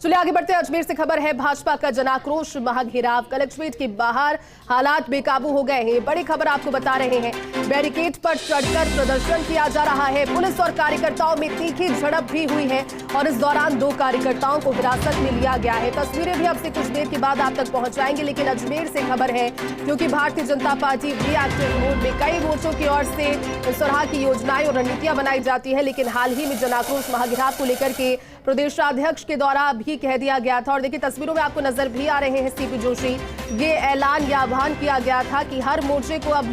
चलिए आगे बढ़ते हैं। अजमेर से खबर है, भाजपा का जनाक्रोश महाघेराव, कलेक्ट्रेट के बाहर हालात बेकाबू हो गए हैं। बड़ी खबर आपको बता रहे हैं, बैरिकेड पर चढ़कर प्रदर्शन किया जा रहा है। पुलिस और कार्यकर्ताओं में तीखी झड़प भी हुई है और इस दौरान 2 कार्यकर्ताओं को हिरासत में लिया गया है। तस्वीरें भी अब से कुछ देर के बाद आप तक पहुंच जाएंगे, लेकिन अजमेर से खबर है क्योंकि भारतीय जनता पार्टी भी एक्टिव मोड में कई मोर्चों की ओर से इस तरह की योजनाएं और रणनीतियां बनाई जाती है, लेकिन हाल ही में जनाक्रोश महाघेराव को लेकर के प्रदेशाध्यक्ष के द्वारा भी कह दिया गया था। और देखिए तस्वीरों में आपको नजर भी आ रहे हैं सीपी जोशी, ये ऐलान या आह्वान किया गया था कि हर मोर्चे को अब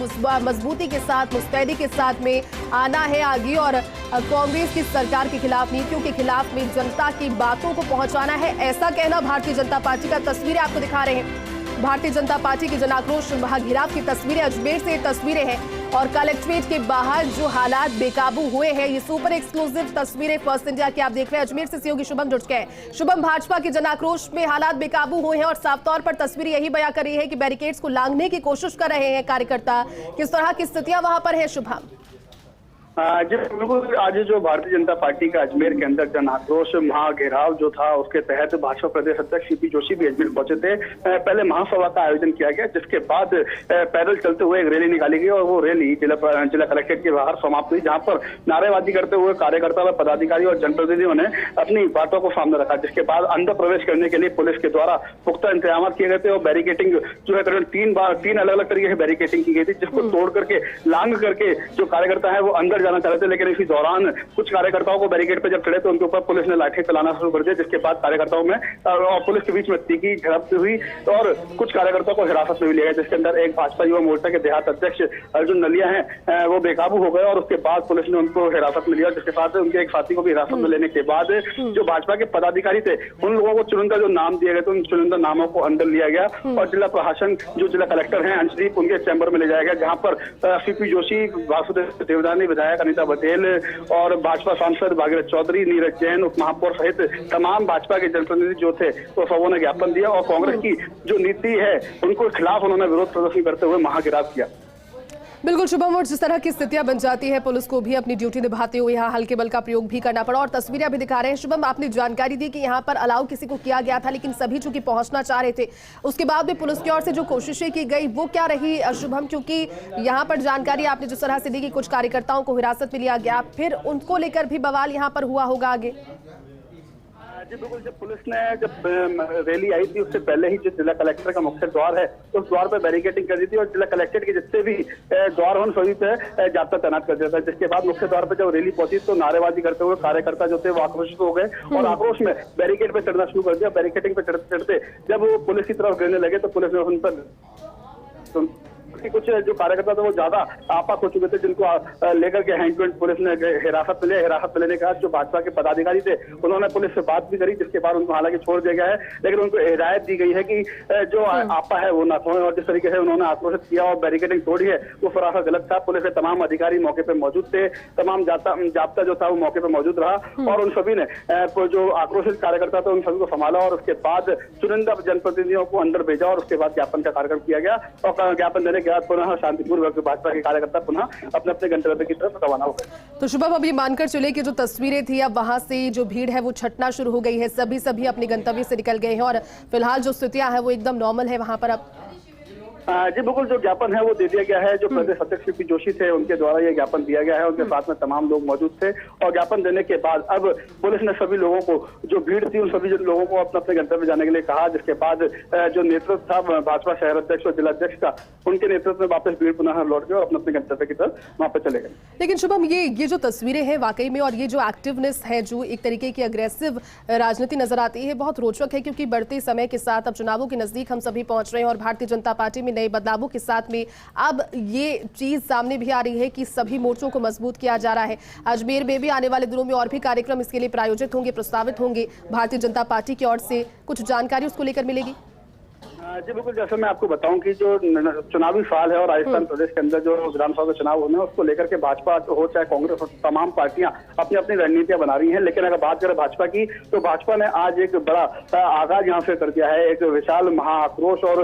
मजबूती के साथ, मुस्तैदी के साथ में आना है आगे और कांग्रेस की सरकार के खिलाफ, नीतियों के खिलाफ में जनता की बातों को पहुंचाना है, ऐसा कहना भारतीय जनता पार्टी का। तस्वीरें आपको दिखा रहे हैं, भारतीय जनता पार्टी की जनाक्रोश महाघेराव की तस्वीरें, अजमेर से तस्वीरें हैं और कलेक्ट्रेट के बाहर जो हालात बेकाबू हुए हैं, ये सुपर एक्सक्लूसिव तस्वीरें फर्स्ट इंडिया की आप देख रहे हैं। अजमेर से सहयोगी शुभम जुड़ गए हैं। शुभम, भाजपा के जनाक्रोश में हालात बेकाबू हुए हैं और साफ तौर पर तस्वीर यही बयां कर रही है कि बैरिकेड्स को लांघने की कोशिश कर रहे हैं कार्यकर्ता, किस तरह की स्थितियां वहां पर है शुभम? जी बिल्कुल, आज जो भारतीय जनता पार्टी का अजमेर के अंदर जन आक्रोश महाघेराव जो था, उसके तहत भाजपा प्रदेश अध्यक्ष सीपी जोशी भी अजमेर पहुंचे थे। पहले महासभा का आयोजन किया गया, जिसके बाद पैदल चलते हुए एक रैली निकाली गई और वो रैली जिला कलेक्ट्रेट के बाहर समाप्त हुई, जहां पर नारेबाजी करते हुए कार्यकर्ता व पदाधिकारी और जनप्रतिनिधियों ने अपनी बातों को सामने रखा, जिसके बाद अंदर प्रवेश करने के लिए पुलिस के द्वारा पुख्ता इंतजाम किए गए थे और बैरिकेटिंग जो है करीबन 3 अलग अलग तरीके से बैरिकेटिंग की गई थी, जिसको तोड़ करके लांघ करके जो कार्यकर्ता है वो अंदर जाना चाह रहे थे। लेकिन इसी दौरान कुछ कार्यकर्ताओं को बैरिकेड पे जब चढ़े तो उनके ऊपर पुलिस ने लाठी चलाना शुरू कर दिया, जिसके बाद कार्यकर्ताओं में और पुलिस के बीच में तीखी झड़प हुई और कुछ कार्यकर्ताओं को हिरासत में लिया गया, जिसके अंदर एक भाजपा युवा मोर्चा के देहात अध्यक्ष अर्जुन नलिया हैं, वो बेकाबू हो गए और उसके बाद पुलिस ने उनको हिरासत में लिया, जिसके साथ उनके एक साथी को भी हिरासत में लेने के बाद जो भाजपा के पदाधिकारी थे उन लोगों को चुनिंदा जो नाम दिए गए थे, उन चुनिंदा नामों को अंदर लिया गया और जिला प्रशासन जो जिला कलेक्टर हैं अंशदीप, उनके चैम्बर में ले जाया गया, जहां पर सीपी जोशी, वासुदेव देवदानी, विधायक अनिता पटेल और भाजपा सांसद भागीरथ चौधरी, नीरज जैन, उप महापौर सहित तमाम भाजपा के जनप्रतिनिधि जो थे वो सबों ने ज्ञापन दिया और कांग्रेस की जो नीति है उनको खिलाफ उन्होंने विरोध प्रदर्शन करते हुए महाघेराव किया। बिल्कुल शुभम, और जिस तरह की स्थितियां बन जाती है, पुलिस को भी अपनी ड्यूटी निभाते हुए यहाँ हल्के बल का प्रयोग भी करना पड़ा और तस्वीरें अभी दिखा रहे हैं। शुभम, आपने जानकारी दी कि यहाँ पर अलाउ किसी को किया गया था, लेकिन सभी चूंकि पहुंचना चाह रहे थे, उसके बाद भी पुलिस की ओर से जो कोशिशें की गई वो क्या रही शुभम? क्योंकि यहाँ पर जानकारी आपने जिस तरह से दी कि कुछ कार्यकर्ताओं को हिरासत में लिया गया, फिर उनको लेकर भी बवाल यहाँ पर हुआ होगा आगे? जी बिल्कुल, जब पुलिस ने जब रैली आई थी उससे पहले ही जो जिला कलेक्टर का मुख्य द्वार है उस द्वार पर बैरिकेडिंग कर दी थी और जिला कलेक्ट्रेट के जितने भी द्वार हैं सभी पे जाब्ता तैनात कर दिया था, जिसके बाद मुख्य द्वार पर जब रैली पहुंची तो नारेबाजी करते हुए कार्यकर्ता जो थे वो आक्रोशित हो गए और आक्रोश में बैरिकेड पे चढ़ना शुरू कर दिया। बैरिकेडिंग पे चढ़ते चढ़ते जब वो पुलिस की तरफ गिरने लगे तो पुलिस ने उन पर कुछ जो कार्यकर्ता थे वो ज्यादा आपाक हो चुके थे, जिनको लेकर के हैंड टू हैंड पुलिस ने हिरासत में लिया। हिरासत में लेने के बाद जो भाजपा के पदाधिकारी थे उन्होंने पुलिस से बात भी करी, जिसके बाद उनको हालांकि छोड़ दिया गया है, लेकिन उनको हिदायत दी गई है कि जो आपा है वो ना खोएं और जिस तरीके से उन्होंने आक्रोशित किया और बैरिकेडिंग तोड़ी है वो सरासर गलत था। पुलिस के तमाम अधिकारी मौके पर मौजूद थे, तमाम जाब्ता जो था वो मौके पर मौजूद रहा और उन सभी ने जो आक्रोशित कार्यकर्ता थे उन सभी को संभाला और उसके बाद चुनिंदा जनप्रतिनिधियों को अंदर भेजा और उसके बाद ज्ञापन का कार्यक्रम किया गया और ज्ञापन देने के बाद पुनः शांतिपूर्वक भाजपा के कार्यकर्ता पुनः अपने अपने गंतव्य की तरफ रवाना हो गए। तो शुभम, अभी मानकर चले कि जो तस्वीरें थी अब वहां से जो भीड़ है वो छटना शुरू हो गई है, सभी अपने गंतव्य से निकल गए हैं और फिलहाल जो स्थितियां है वो एकदम नॉर्मल है वहां पर अब? जी बिल्कुल, जो ज्ञापन है वो दे दिया गया है। जो प्रदेश अध्यक्ष सीपी जोशी थे उनके द्वारा ये ज्ञापन दिया गया है, उनके साथ में तमाम लोग मौजूद थे और ज्ञापन देने के बाद अब पुलिस ने सभी लोगों को जो भीड़ थी उन सभी लोगों को अपने अपने गंतव्य जाने के लिए कहा, जिसके बाद जो नेतृत्व था भाजपा शहर अध्यक्ष और जिला अध्यक्ष का, उनके नेतृत्व में वापस भीड़ पुनः लौट गए और अपने अपने गंतव्य की तरफ वहां पर चले गए। लेकिन शुभम, ये जो तस्वीरें हैं वाकई में और ये जो एक्टिवनेस है, जो एक तरीके की अग्रेसिव राजनीति नजर आती है, बहुत रोचक है क्योंकि बढ़ते समय के साथ अब चुनावों के नजदीक हम सभी पहुंच रहे हैं और भारतीय जनता पार्टी में नए बदलावों के साथ में अब ये चीज सामने भी आ रही है कि सभी मोर्चों को मजबूत किया जा रहा है। अजमेर में भी आने वाले दिनों में और भी कार्यक्रम इसके लिए प्रायोजित होंगे, प्रस्तावित होंगे, भारतीय जनता पार्टी की ओर से कुछ जानकारी उसको लेकर मिलेगी? जी बिल्कुल, जैसे मैं आपको बताऊं कि जो चुनावी साल है और राजस्थान प्रदेश के अंदर जो विधानसभा के चुनाव होने हैं उसको लेकर के भाजपा हो चाहे कांग्रेस हो, तमाम पार्टियां अपनी अपनी रणनीतियां बना रही हैं। लेकिन अगर बात करें भाजपा की, तो भाजपा ने आज एक बड़ा आगाज यहाँ से कर दिया है। एक विशाल महाआक्रोश और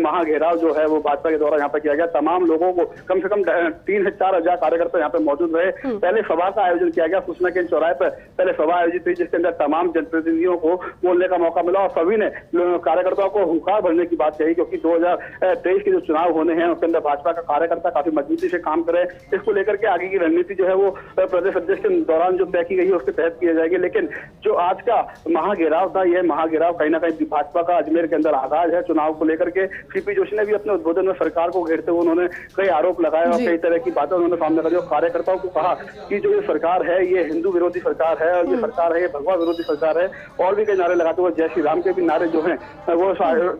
महाघेराव जो है वो भाजपा के द्वारा यहाँ पे किया गया। तमाम लोगों को कम से कम 3 से 4 हजार कार्यकर्ता यहाँ पे मौजूद रहे। पहले सभा का आयोजन किया गया सूचना केंद्र चौराहे पर, पहले सभा आयोजित हुई जिसके अंदर तमाम जनप्रतिनिधियों को बोलने का मौका मिला और सभी ने कार्यकर्ताओं को हुंकार भरने की बात कही, क्योंकि 2023 के जो चुनाव होने हैं उसके अंदर भाजपा का कार्यकर्ता काफी मजबूती से काम करे। इसको लेकर के आगे की रणनीति जो है वो प्रदेश अध्यक्ष के दौरान जो तय की गई है उसके तहत किया जाएगी। लेकिन जो आज का महाघेराव था, यह महाघेराव कहीं ना कहीं भाजपा का अजमेर के अंदर आगाज है चुनाव को लेकर के। सीपी जोशी ने भी अपने उद्बोधन में सरकार को घेरते हुए उन्होंने कई आरोप लगाए और कई तरह की बातें उन्होंने सामने करी और कार्यकर्ताओं को कहा कि जो ये सरकार है ये हिंदू विरोधी सरकार है और ये सरकार है ये भगवा विरोधी सरकार है। और भी कई नारे लगाते हुए जय श्री राम के भी नारे जो हैं वो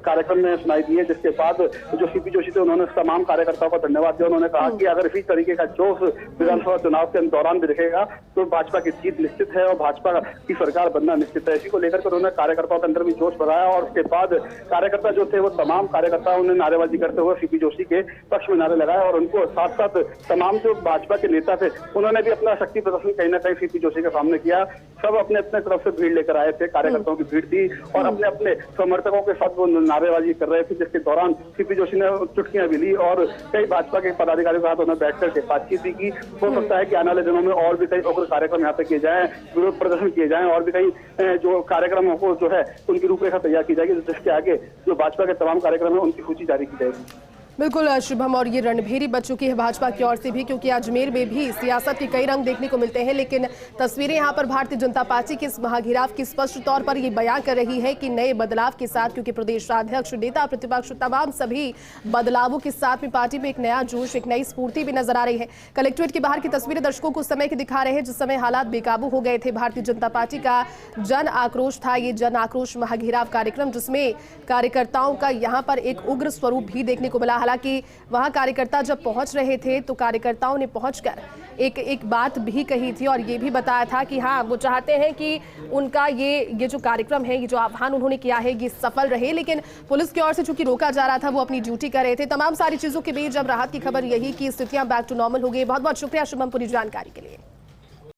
कार्यक्रम में सुनाई दिए। जिसके बाद जो सीपी जोशी थे उन्होंने तमाम कार्यकर्ताओं का धन्यवाद दिया। उन्होंने कहा कि अगर इसी तरीके का जोश विधानसभा चुनाव के दौरान भी दिखेगा तो भाजपा की जीत निश्चित है और भाजपा की सरकार बनना निश्चित है। इसी को लेकर उन्होंने कार्यकर्ताओं के अंदर भी जोश बढ़ाया और उसके बाद कार्यकर्ता जो थे वो तमाम कार्यकर्ताओं ने नारेबाजी करते हुए सीपी जोशी के पक्ष में नारे लगाए और उनको साथ साथ तमाम जो भाजपा के नेता थे उन्होंने भी अपना शक्ति प्रदर्शन कहीं ना कहीं सीपी जोशी के सामने किया। सब अपने अपने तरफ से भीड़ लेकर आए थे, कार्यकर्ताओं की भीड़ थी और अपने अपने समर्थकों के साथ वो नारेबाजी कर रहे थे। जिसके दौरान सीपी जोशी ने चुटकियां भी ली और कई भाजपा के पदाधिकारियों के साथ उन्होंने बैठ करके बातचीत भी की। हो सकता है कि आने वाले दिनों में और भी कई उग्र कार्यक्रम यहाँ पे किए जाएं, विरोध प्रदर्शन किए जाएं और भी कई जो कार्यक्रमों को जो है उनकी रूपरेखा तैयार की जाएगी, जिसके आगे जो भाजपा के तमाम कार्यक्रम है उनकी सूची जारी की जाएगी। बिल्कुल शुभम, और ये रणभेरी बच चुकी है भाजपा की ओर से भी, क्योंकि अजमेर में भी सियासत के कई रंग देखने को मिलते हैं। लेकिन तस्वीरें यहाँ पर भारतीय जनता पार्टी के इस महाघेराव की स्पष्ट तौर पर ये बयां कर रही है कि नए बदलाव के साथ, क्योंकि प्रदेश अध्यक्ष, नेता प्रतिपक्ष तमाम सभी बदलावों के साथ में पार्टी में एक नया जोश, एक नई स्फूर्ति भी नजर आ रही है। कलेक्ट्रेट के बाहर की तस्वीरें दर्शकों को उस समय की दिखा रहे हैं जिस समय हालात बेकाबू हो गए थे। भारतीय जनता पार्टी का जन आक्रोश था, ये जन आक्रोश महाघेराव कार्यक्रम, जिसमें कार्यकर्ताओं का यहाँ पर एक उग्र स्वरूप भी देखने को मिला। हालांकि वहां कार्यकर्ता जब पहुंच रहे थे तो कार्यकर्ताओं ने पहुंचकर एक बात भी कही थी और ये भी बताया था कि हाँ, वो चाहते हैं कि उनका ये जो कार्यक्रम है, ये जो आह्वान उन्होंने किया है, ये सफल रहे। लेकिन पुलिस की ओर से चूंकि रोका जा रहा था, वो अपनी ड्यूटी कर रहे थे। तमाम सारी चीजों के बीच जब राहत की खबर यही कि स्थितियां बैक टू नॉर्मल हो गई। बहुत बहुत शुक्रिया शुभम पूरी जानकारी के लिए।